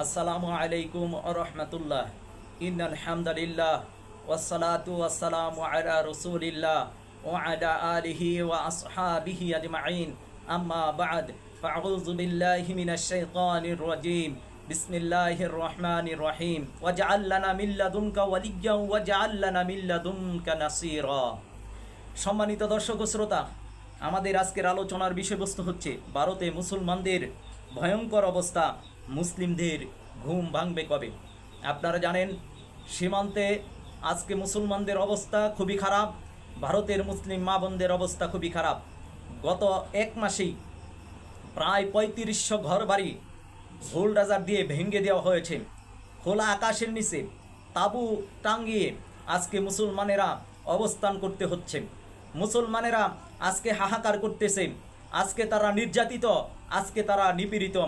আসসালামু আলাইকুম ওয়া রাহমাতুল্লাহ। ইন্নাল হামদুলিল্লাহ ওয়াসসালাতু ওয়াসসালামু আলা রাসূলিল্লাহ ওয়া আলা আলিহি ওয়া আসহাবিহি আজমাইন। আম্মা বা'দ, ফাআউযু বিল্লাহি মিনাশ শাইতানির রাজীম। বিসমিল্লাহির রহমানির রহিম। ওয়াজআল লানা মিন লাদুনকা ওয়ালিয়্যান ওয়াজআল লানা মিন লাদুনকা নাসীরা। সম্মানিত দর্শক ও শ্রোতা, আমাদের আজকের আলোচনার বিষয়বস্তু হচ্ছে ভারতে মুসলমানদের ভয়ঙ্কর অবস্থা, মুসলিমদের ঘুম ভাঙবে কবে। আপনারা জানেন সীমান্তে আজকে মুসলমানদের অবস্থা খুবই খারাপ, ভারতের মুসলিম মা বোনদের অবস্থা খুবই খারাপ। গত এক মাসেই প্রায় ৩৫০০ ঘর বাড়ি বুলডোজার দিয়ে ভেঙে দেওয়া হয়েছে। খোলা আকাশের নিচে তাঁবু টাঙ্গিয়ে আজকে মুসলমানেরা অবস্থান করতে হচ্ছে। মুসলমানেরা আজকে হাহাকার করতেছে, আজকে তারা নির্যাতিত, আজকে তারা নিপীড়িত।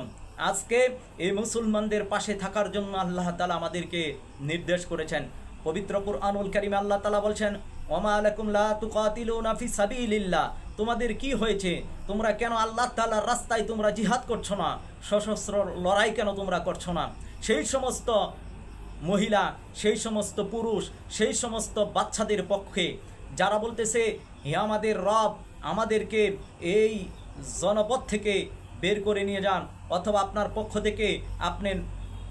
আজকে এই মুসলমানদের পাশে থাকার জন্য আল্লাহ তাআলা আমাদেরকে নির্দেশ করেছেন। পবিত্র কুরআনুল কারীমে আল্লাহ তাআলা বলছেন, ওমা লাকুম লা তুকাতিলুনা ফি সাবিলিল্লাহ, তোমাদের কি হয়েছে, তোমরা কেন আল্লাহ তাআলার রাস্তায় তোমরা জিহাদ করছো না, সশস্ত্র লড়াই কেন তোমরা করছো না। সেই সমস্ত মহিলা, সেই সমস্ত পুরুষ, সেই সমস্ত বাচ্চাদের পক্ষে যারা বলতেছে হে আমাদের রব, আমাদেরকে এই জনপদ থেকে বের করে নিয়ে যান, অথবা আপনার পক্ষ থেকে আপনি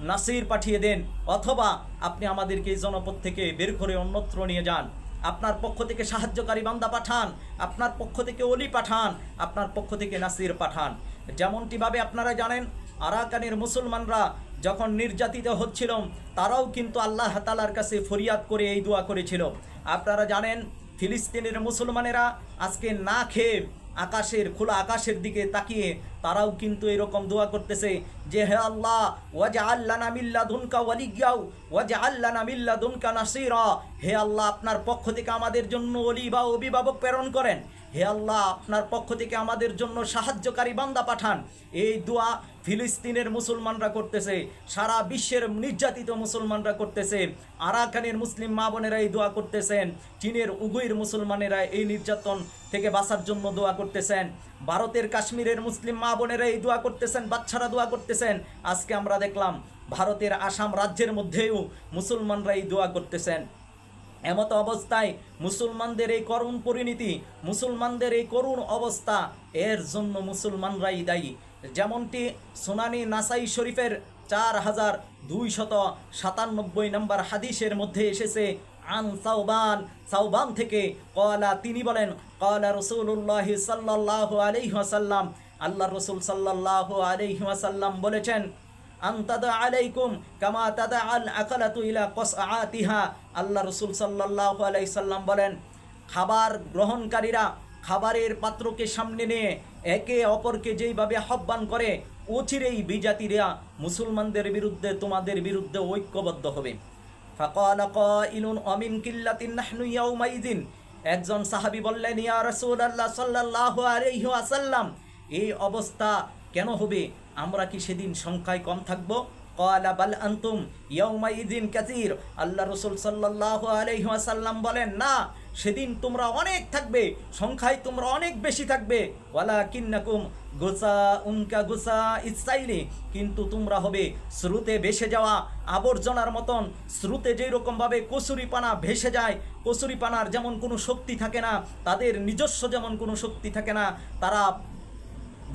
নাসির পাঠিয়ে দেন, অথবা আপনি আমাদেরকে এই জনপদ থেকে বের করে অন্যত্র নিয়ে যান, আপনার পক্ষ থেকে সাহায্যকারী বান্দা পাঠান, আপনার পক্ষ থেকে ওলি পাঠান, আপনার পক্ষ থেকে নাসির পাঠান। যেমনটিভাবে আপনারা জানেন আরাকানের মুসলমানরা যখন নির্যাতিত হচ্ছিল, তারাও কিন্তু আল্লাহ তাআলার কাছে ফরিয়াদ করে এই দোয়া করেছিল। আপনারা জানেন ফিলিস্তিনের মুসলমানেরা আজকে না খেয়ে আকাশের খোলা আকাশের দিকে তাকিয়ে তারাও কিন্তু এরকম দোয়া করতেছে যে হে আল্লাহ, ওয়াজআল লানা মিন লাদুনকা ওয়ালিয়্যাও ওয়াজআল লানা মিন লাদুনকা নাসীরা। হে আল্লাহ, আপনার পক্ষ থেকে আমাদের জন্য ওলি বা অভিভাবক প্রেরণ করেন। হে আল্লাহ, আপনার পক্ষ থেকে আমাদের জন্য সাহায্যকারী বান্দা পাঠান। এই দোয়া ফিলিস্তিনের মুসলমানরা করতেছে, সারা বিশ্বের নির্যাতিত মুসলমানরা করতেছে। আরাকানের মুসলিম মা বোনেরা এই দোয়া করতেছেন, চীনের উগুইর মুসলমানেরা এই নির্যাতন থেকে বাঁচার জন্য দোয়া করতেছেন, ভারতের কাশ্মীরের মুসলিম মা বোনেরা এই দোয়া করতেছেন, বাচ্চারা দোয়া করতেছেন। আজকে আমরা দেখলাম ভারতের আসাম রাজ্যের মধ্যেও মুসলমানরা এই দোয়া করতেছেন। এমত অবস্থায় মুসলমানদের এই করুণ পরিণতি, মুসলমানদের এই করুণ অবস্থা, এর জন্য মুসলমানরাই দায়ী। যেমনটি সুনানি নাসাই শরীফের 4297 নম্বর হাদিসের মধ্যে এসেছে, আন সাওবান থেকে কলা, তিনি বলেন কলা রাসূলুল্লাহ সাল্লাল্লাহু আলাইহি ওয়াসাল্লাম, আল্লাহ রাসূল সাল্লাল্লাহু আলাইহি ওয়াসাল্লাম বলেছেন, আনতাদা আলাইকুম কামা তাদা আল আকালাতু ইলা কসআতিহা। আল্লাহ রাসূল সাল্লাল্লাহু আলাইহি সাল্লাম বলেন, খাবার গ্রহণকারীরা খাবারের পাত্রকে সামনে নিয়ে একে অপরকে যেইভাবে আহ্বান করে, অচিরেই বিজাতিরা মুসলমানদের বিরুদ্ধে, তোমাদের বিরুদ্ধে ঐক্যবদ্ধ হবে। ফাকালা কাইলুন আমিন কিল্লাতিন নাহনু ইয়াউমাইযিন। একজন সাহাবী বললেন, ইয়া রাসূলুল্লাহ সাল্লাল্লাহু আলাইহি ওয়াসাল্লাম, এই অবস্থা কেন হবে, আমরা কি সেদিন সংখ্যায় কম থাকবো? ক্বালা বাল আনতুম ইয়াউমাইযিন কাসীর। আল্লাহ রাসূল সাল্লাল্লাহু আলাইহি ওয়াসাল্লাম বলেন, না, সেদিন তোমরা অনেক থাকবে, সংখ্যায় তোমরা অনেক বেশি থাকবে। ওয়ালাকিন্নাকুম গুসাউন কা গুসাইস সাইলি, কিন্তু তোমরা হবে স্রোতে ভেসে যাওয়া আবর্জনার মতন। স্রোতে যেই রকম ভাবে কচুরিপানা ভেসে যায়, কচুরিপানার যেমন কোনো শক্তি থাকে না, তাদের নিজস্ব যেমন কোনো শক্তি থাকে না, তারা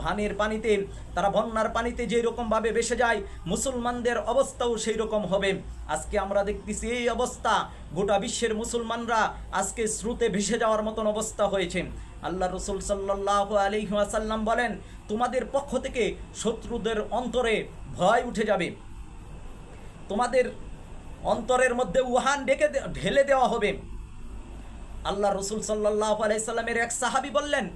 ভানের পানিতে, তারা বন্যার পানিতে যেই রকমভাবে ভেসে যায়, মুসলমানদের অবস্থাও সেই রকম হবে। আজকে আমরা দেখতেছি এই অবস্থা, গোটা বিশ্বের মুসলমানরা আজকে স্রোতে ভেসে যাওয়ার মতন অবস্থা হয়েছে। আল্লাহ রাসূল সাল্লাল্লাহু আলাইহি ওয়াসাল্লাম বলেন, তোমাদের পক্ষ থেকে শত্রুদের অন্তরে ভয় উঠে যাবে, তোমাদের অন্তরের মধ্যে উহান ঢেলে দেওয়া হবে। আল্লাহ রাসূল সাল্লাল্লাহু আলাইহি সাল্লামের এক সাহাবী বললেন,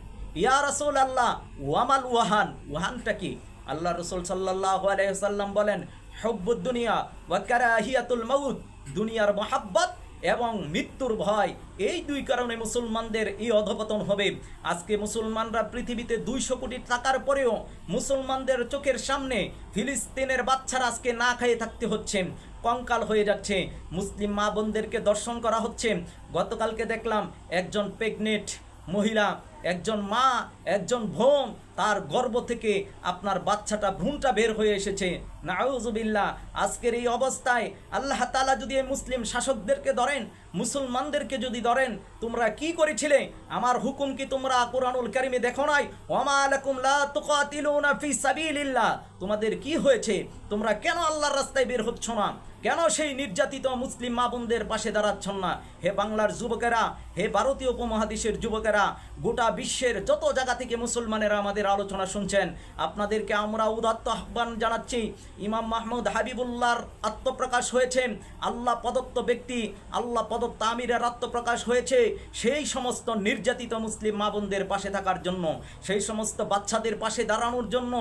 ইয়া রাসূলুল্লাহ, ওয়ামাল ওয়াহান, ওয়াহানটা কি? আল্লাহ রাসূল সাল্লাল্লাহু আলাইহি ওয়াসাল্লাম বলেন, হুব্বুদ দুনিয়া ওয়া কারাহিয়াতুল মাউত, দুনিয়ার মহাব্বত এবং মৃত্যুর ভয়, এই দুই কারণে মুসলমানদের এই অধপতন হবে। আজকে মুসলমানরা পৃথিবীতে 200 কোটি টাকার পরেও মুসলমানদের চোখের সামনে ফিলিস্তিনের বাচ্চারা আজকে না খেয়ে থাকতে হচ্ছে, কঙ্কাল হয়ে যাচ্ছে। মুসলিম মা বোনদেরকে দর্শন করা হচ্ছে। গতকালকে দেখলাম একজন প্রেগনেন্ট মহিলা, একজন মা, একজন বোন তার গর্ভ থেকে আপনার বাচ্চাটা ভ্রূণটা বের হয়ে এসেছে। নাউযুবিল্লাহ। আজকের এই অবস্থায় আল্লাহ তাআলা যদি এই মুসলিম শাসকদেরকে ধরেন, মুসলমানদেরকে যদি ধরেন, তোমরা কি করেছিলে? আমার হুকুম কি তোমরা কুরআনুল কারীমে দেখো নাই? ওয়ামা লাকুম লা তুকাতিলুনা ফি সাবিলিল্লাহ। তোমাদের কি হয়েছে? তোমরা কেন আল্লাহর রাস্তায় বের হচ্ছ না? কেন সেই নির্যাতিত মুসলিম মা বোনদের পাশে দাঁড়াচ্ছ না? হে বাংলার যুবকেরা, হে ভারতীয় উপমহাদেশের যুবকেরা, গোটা বিশ্বের যত জায়গা থেকে মুসলমানেরা আমাদের আলোচনা শুনছেন, আপনাদেরকে আমরা উদাত্ত আহ্বান জানাচ্ছি। ইমাম মাহমুদ হাবিবুল্লাহর আত্মপ্রকাশ হয়েছে, আল্লাহ প্রদত্ত ব্যক্তি, আল্লাহ প্রদত্ত আমিরের আত্মপ্রকাশ হয়েছে সেই সমস্ত নির্যাতিত মুসলিম মা বোনদের পাশে থাকার জন্য, সেই সমস্ত বাচ্চাদের পাশে দাঁড়ানোর জন্য,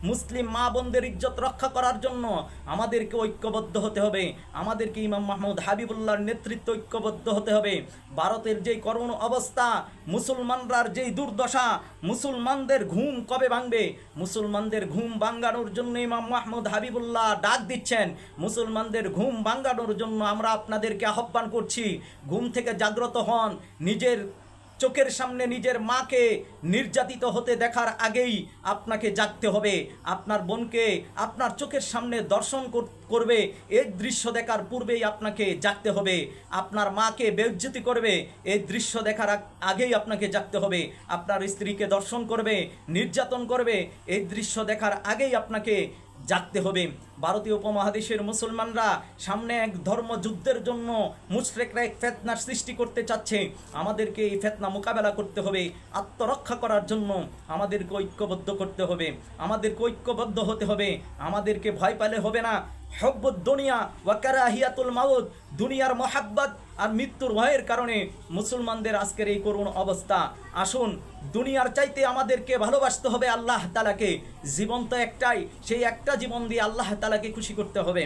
মুসলিম মা বোনদের ইজ্জত রক্ষা করার জন্য আমাদেরকে ঐক্যবদ্ধ হতে হবে। আমাদেরকে ইমাম মাহমুদ হাবিবুল্লাহর নেতৃত্বে ঐক্যবদ্ধ হতে হবে। ভারতের যেই করুণ অবস্থা, মুসলমানরার যেই দুর্দশা, মুসলমানদের ঘুম কবে ভাঙবে? মুসলমানদের ঘুম ভাঙানোর জন্য ইমাম মাহমুদ হাবিবুল্লাহ ডাক দিচ্ছেন। মুসলমানদের ঘুম ভাঙানোর জন্য আমরা আপনাদেরকে আহ্বান করছি, ঘুম থেকে জাগ্রত হন। নিজের চোখের সামনে নিজের মাকে নির্যাতিত হতে দেখার আগেই আপনাকে জাগতে হবে। আপনার বোনকে আপনার চোখের সামনে দর্শন করবে, এই দৃশ্য দেখার পূর্বেই আপনাকে জাগতে হবে। আপনার মাকে বেইজ্জতি করবে, এই দৃশ্য দেখার আগেই আপনাকে জাগতে হবে। আপনার স্ত্রীকে দর্শন করবে, নির্যাতন করবে, এই দৃশ্য দেখার আগেই আপনাকে জাগতে হবে। ভারতীয় উপমহাদেশের মুসলমানরা সামনে এক ধর্মযুদ্ধের জন্য মুশরিকরা এক ফিতনার সৃষ্টি করতে চাচ্ছে। আমাদেরকে এই ফিতনা মোকাবেলা করতে হবে। আত্মরক্ষা করার জন্য আমাদেরকে ঐক্যবদ্ধ করতে হবে, আমাদেরকে ঐক্যবদ্ধ হতে হবে। আমাদেরকে ভয় পেলে হবে না। হুব্বুদ দুনিয়া ওয়া কারাহিয়াতুল মাউত, দুনিয়ার মহাব্বত আর মৃত্যুর ভয়ের কারণে মুসলমানদের আজকের এই করুণ অবস্থা। আসুন, দুনিয়ার চাইতে আমাদেরকে ভালোবাসতে হবে আল্লাহ তাআলাকে। জীবন তো একটাই, সেই একটা জীবন দিয়ে আল্লাহ তাআলাকে খুশি করতে হবে।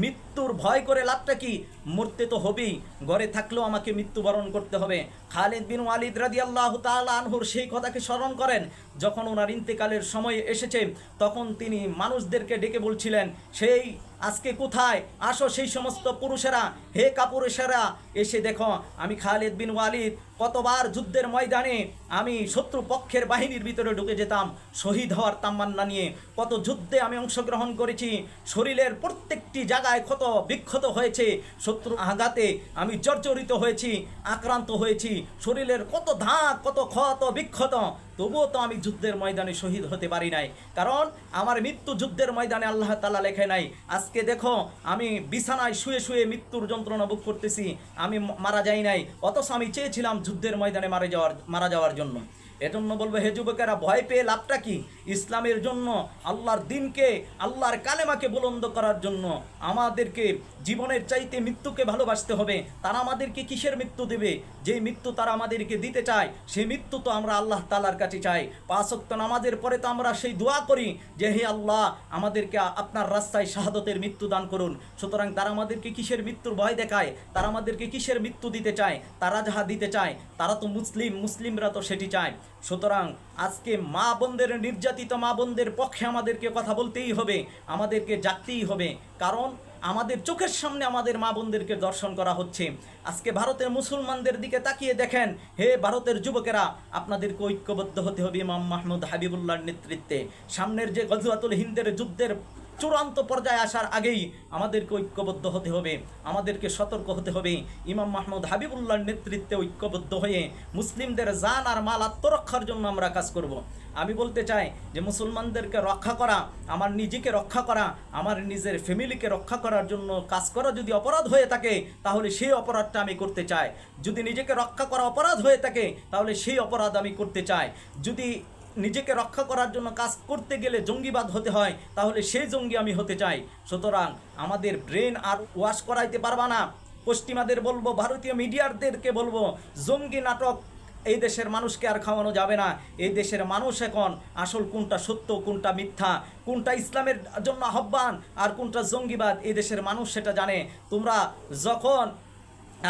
মৃত্যুর ভয় করে লাভটা কি? মরতে তো হবেই, ঘরে থাকলেও আমাকে মৃত্যুবরণ করতে হবে। খালিদ বিন ওয়ালিদ রাদিয়াল্লাহু তাআলা আনহুর সেই কথাকে স্মরণ করেন, যখন ওনার ইন্তেকালের সময় এসেছে তখন তিনি মানুষদেরকে ডেকে বলছিলেন, সেই আজকে কোথায়? আসো সেই সমস্ত পুরুষেরা, হে কাপুরুষেরা, এসে দেখো আমি খালিদ বিন ওয়ালিদ কতবার যুদ্ধের ময়দানে আমি শত্রু পক্ষের বাহিনীর ভিতরে ঢুকে যেতাম শহীদ হওয়ার তামান্না নিয়ে। কত যুদ্ধে আমি অংশগ্রহণ করেছি, শরীরের প্রত্যেকটি জায়গায় ক্ষত বিক্ষত হয়েছে, শত্রু আঘাতে আমি জর্জরিত হয়েছি, আক্রান্ত হয়েছি, শরীরের কত ধাক, কত ক্ষত বিক্ষত, তবুও তো আমি যুদ্ধের ময়দানে শহীদ হতে পারি নাই, কারণ আমার মৃত্যু যুদ্ধের ময়দানে আল্লাহ তাআলা লেখে নাই। আজকে দেখো আমি বিছানায় শুয়ে শুয়ে মৃত্যুর যন্ত্রণা ভোগ করতেছি, আমি মারা যাই নাই, অথচ আমি চেয়েছিলাম যুদ্ধের ময়দানে মারা যাওয়ার জন্য। এজন্য বলবো, হে যুবকেরা, ভয় পেয়ে লাভটা কি? ইসলামের জন্য, আল্লাহর দিনকে, আল্লাহর কালেমাকে বুলন্দ করার জন্য আমাদেরকে জীবনের চাইতে মৃত্যুকে ভালোবাসতে হবে। তারা আমাদেরকে কিসের মৃত্যু দেবে? যে মৃত্যু তারা আমাদেরকে দিতে চায়, সেই মৃত্যু তো আমরা আল্লাহ তাআলার কাছে চাই। 5 ওয়াক্ত নামাজের পরে তো আমরা সেই দোয়া করি যে, হে আল্লাহ, আমাদেরকে আপনার রাস্তায় শাহাদতের মৃত্যু দান করুন। সুতরাং তারা আমাদেরকে কিসের মৃত্যুর ভয় দেখায়? তারা আমাদেরকে কিসের মৃত্যু দিতে চায়? তারা যাহা দিতে চায়, তারা তো মুসলিমরা তো সেটি চায়। সুতরাং আজকে মা বোনদের, নির্যাতিত মা বোনদের পক্ষে আমাদেরকে কথা বলতেই হবে, আমাদেরকে জাগতেই হবে, কারণ আমাদের চোখের সামনে আমাদের মা বোনদেরকে দর্শন করা হচ্ছে। আজকে ভারতের মুসলমানদের দিকে তাকিয়ে দেখেন, হে ভারতের যুবকেরা, আপনাদেরকে ঐক্যবদ্ধ হতে হবে ইমাম মাহমুদ হাবিবুল্লাহর নেতৃত্বে। সামনের যে গজওয়াতুল হিন্দের যুদ্ধের চূড়ান্ত পর্যায়ে আসার আগেই আমাদেরকে ঐক্যবদ্ধ হতে হবে, আমাদেরকে সতর্ক হতে হবে। ইমাম মাহমুদ হাবিবুল্লাহর নেতৃত্বে ঐক্যবদ্ধ হয়ে মুসলিমদের জান আর মাল আত্মরক্ষার জন্য আমরা কাজ করব। আমি বলতে চাই যে মুসলমানদেরকে রক্ষা করা, আমার নিজেকে রক্ষা করা, আমার নিজের ফ্যামিলিকে রক্ষা করার জন্য কাজ করা যদি অপরাধ হয়ে থাকে, তাহলে সেই অপরাধটা আমি করতে চাই। যদি নিজেকে রক্ষা করা অপরাধ হয়ে থাকে, তাহলে সেই অপরাধ আমি করতে চাই। যদি নিজেকে রক্ষা করার জন্য কাজ করতে গেলে জঙ্গিবাদ হতে হয়, তাহলে সেই জঙ্গি আমি হতে চাই। সুতরাং আমাদের ব্রেন আর ওয়াশ করাইতে পারবা না। পশ্চিমাদের বলবো, ভারতীয় মিডিয়ারদেরকে বলবো, জঙ্গি নাটক এই দেশের মানুষকে আর খাওয়ানো যাবে না। এই দেশের মানুষ এখন আসল কোনটা সত্য, কোনটা মিথ্যা, কোনটা ইসলামের জন্য আহ্বান আর কোনটা জঙ্গিবাদ, এই দেশের মানুষ সেটা জানে। তোমরা যখন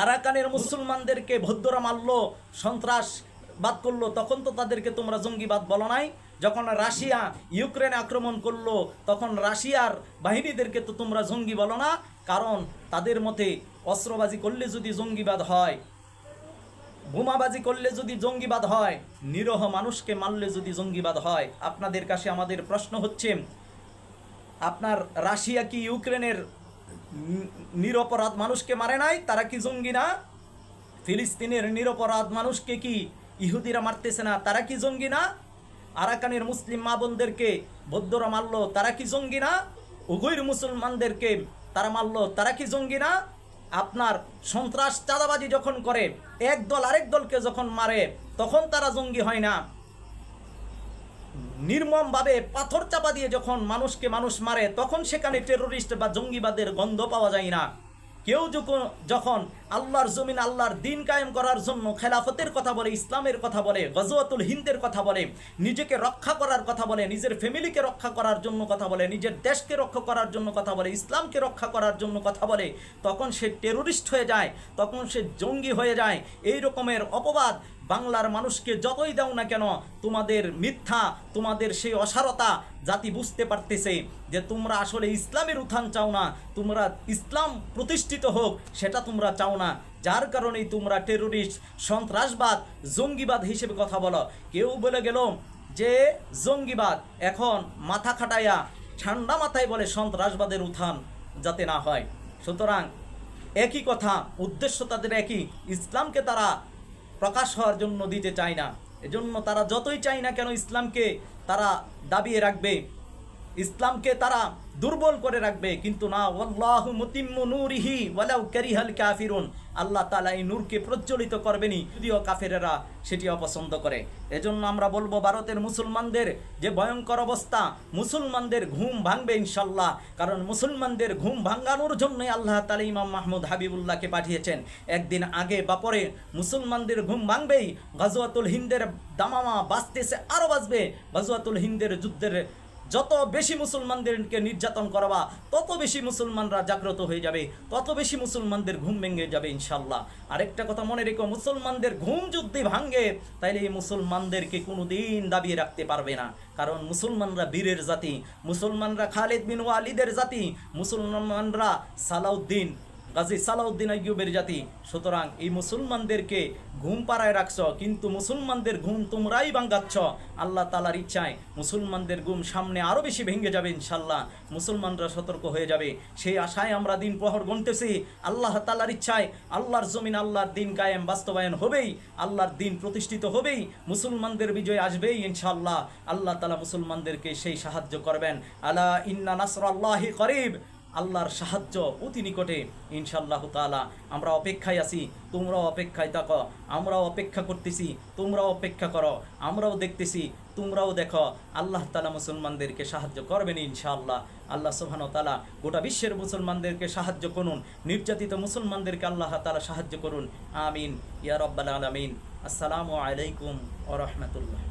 আরাকানের মুসলমানদেরকে ভদ্ররা মারলো, সন্ত্রাসবাদ করলো, তখন তো তাদেরকে তোমরা জঙ্গিবাদ বলো নাই। যখন রাশিয়া ইউক্রেনে আক্রমণ করলো, তখন রাশিয়ার বাহিনীদেরকে তো তোমরা জঙ্গি বলো না, কারণ তাদের মতে অস্ত্রবাজি করলে যদি জঙ্গিবাদ হয়, বোমাবাজি করলে যদি জঙ্গিবাদ হয়, নিরহ মানুষকে মারলে যদি জঙ্গিবাদ হয়, আপনাদের কাছে আমাদের প্রশ্ন হচ্ছে, আপনার রাশিয়া কি ইউক্রেনের নিরপরাধ মানুষকে মারে নাই? তারা কি জঙ্গি না? ফিলিস্তিনের নিরপরাধ মানুষকে কি ইহুদিরা মারতেছে না? তারা কি জঙ্গি না? আরাকানের মুসলিম মা বোনদেরকে বৌদ্ধরা মারলো, তারা কি জঙ্গি না? উগৈর মুসলমানদেরকে তারা মারলো, তারা কি জঙ্গি না? আপনার সন্ত্রাস চাঁদাবাজি যখন করে, এক দল আরেক দলকে যখন মারে, তখন তারা জঙ্গি হয় না? নির্মমভাবে পাথর চাপা দিয়ে যখন মানুষকে মানুষ মারে, তখন সেখানে টেরোরিস্ট বা জঙ্গিবাদের গন্ধ পাওয়া যায় না? কেউ যখন আল্লাহর জমিন, আল্লাহর দিন কায়েম করার জন্য খেলাফতের কথা বলে, ইসলামের কথা বলে, গজওয়াতুল হিন্দের কথা বলে, নিজেকে রক্ষা করার কথা বলে, নিজের ফ্যামিলিকে রক্ষা করার জন্য কথা বলে, নিজের দেশকে রক্ষা করার জন্য কথা বলে, ইসলামকে রক্ষা করার জন্য কথা বলে, তখন সে টেরোরিস্ট হয়ে যায়, তখন সে জঙ্গি হয়ে যায়। এই রকমের অপবাদ বাংলার মানুষকে যতই দাও না কেন, তোমাদের মিথ্যা, তোমাদের সেই অসারতা জাতি বুঝতে পারতেছে যে তোমরা আসলে ইসলামের উত্থান চাও না, তোমরা ইসলাম প্রতিষ্ঠিত হোক সেটা তোমরা চাও না। যার কারণেই তোমরা টেরোরিস্ট, সন্ত্রাসবাদ, জঙ্গিবাদ হিসেবে কথা বলো। কেউ বলে গেল যে জঙ্গিবাদ, এখন মাথা খাটাইয়া ঠান্ডা মাথায় বলে সন্ত্রাসবাদের উত্থান যাতে না হয়। সুতরাং একই কথা, উদ্দেশ্য তাদের একই, ইসলামকে তারা প্রকাশ হওয়ার জন্য দিতে চায় না। এজন্য তারা যতই চায় না কেন ইসলামকে তারা দাবিয়ে রাখবে, ইসলামকে তারা দুর্বল করে রাখবে, কিন্তু না, ওয়াল্লাহু মুতিম্মু নূরিহি ওয়ালাউ কারিহাল কাফিরুন, আল্লাহ তাআলা এই নূরকে প্রজ্বলিত করবেনই, যদিও কাফেরেরা সেটি অপছন্দ করে। এজন্য আমরা বলবো ভারতের মুসলমানদের যে ভয়ঙ্কর অবস্থা, মুসলমানদের ঘুম ভাঙবে ইনশাল্লাহ। কারণ মুসলমানদের ঘুম ভাঙানোর জন্যই আল্লাহ তাআলা ইমাম মাহমুদ হাবিবুল্লাহকে পাঠিয়েছেন। একদিন আগে বা পরে মুসলমানদের ঘুম ভাঙবেই। গাজওয়াতুল হিন্দের দামামা বাজতেছে, আরও বাজবে। গাজওয়াতুল হিন্দের যুদ্ধের যত বেশি মুসলমানদেরকে নির্যাতন করবা, তত বেশি মুসলমানরা জাগ্রত হয়ে যাবে, তত বেশি মুসলমানদের ঘুম ভেঙে যাবে ইনশাল্লাহ। আরেকটা কথা মনে রেখো, মুসলমানদের ঘুম যদি ভাঙে, তাইলে এই মুসলমানদেরকে কোনোদিন দাবিয়ে রাখতে পারবে না। কারণ মুসলমানরা বীরের জাতি, মুসলমানরা খালিদ বিন ওয়ালিদের জাতি, মুসলমানরা সালাউদ্দিন, গাজী সালাউদ্দিন আইয়ুবের জাতি। সুতরাং এই মুসলমানদেরকে ঘুম পাড়ায় রাখছ, কিন্তু মুসলমানদের ঘুম তোমরাই ভাঙাচ্ছ। আল্লাহ তাআলার ইচ্ছায় মুসলমানদের ঘুম সামনে আরও বেশি ভেঙে যাবে ইনশাল্লাহ, মুসলমানরা সতর্ক হয়ে যাবে। সেই আশায় আমরা দিন প্রহর গুনতেছি। আল্লাহ তাআলার ইচ্ছায় আল্লাহর জমিন, আল্লাহর দিন কায়েম বাস্তবায়ন হবেই, আল্লাহর দিন প্রতিষ্ঠিত হবেই, মুসলমানদের বিজয় আসবেই ইনশাল্লাহ। আল্লাহ তাআলা মুসলমানদেরকে সেই সাহায্য করবেন। আলা ইন্না নাসরাল্লাহি করিব, আল্লাহর সাহায্য অতি নিকটে ইনশাআল্লাহ তাআলা। আমরা অপেক্ষায় আছি, তোমরাও অপেক্ষায় থাকো, আমরাও অপেক্ষা করতেছি, তোমরাও অপেক্ষা করো, আমরাও দেখতেছি, তোমরাও দেখো। আল্লাহ তাআলা মুসলমানদেরকে সাহায্য করবেন ইনশাআল্লাহ। আল্লাহ সুবহানাহু ওয়া তাআলা গোটা বিশ্বের মুসলমানদেরকে সাহায্য করুন, নির্যাতিত মুসলমানদেরকে আল্লাহ তাআলা সাহায্য করুন। আমিন ইয়া রাব্বাল আলামিন। আসসালামু আলাইকুম ওয়া রাহমাতুল্লাহ।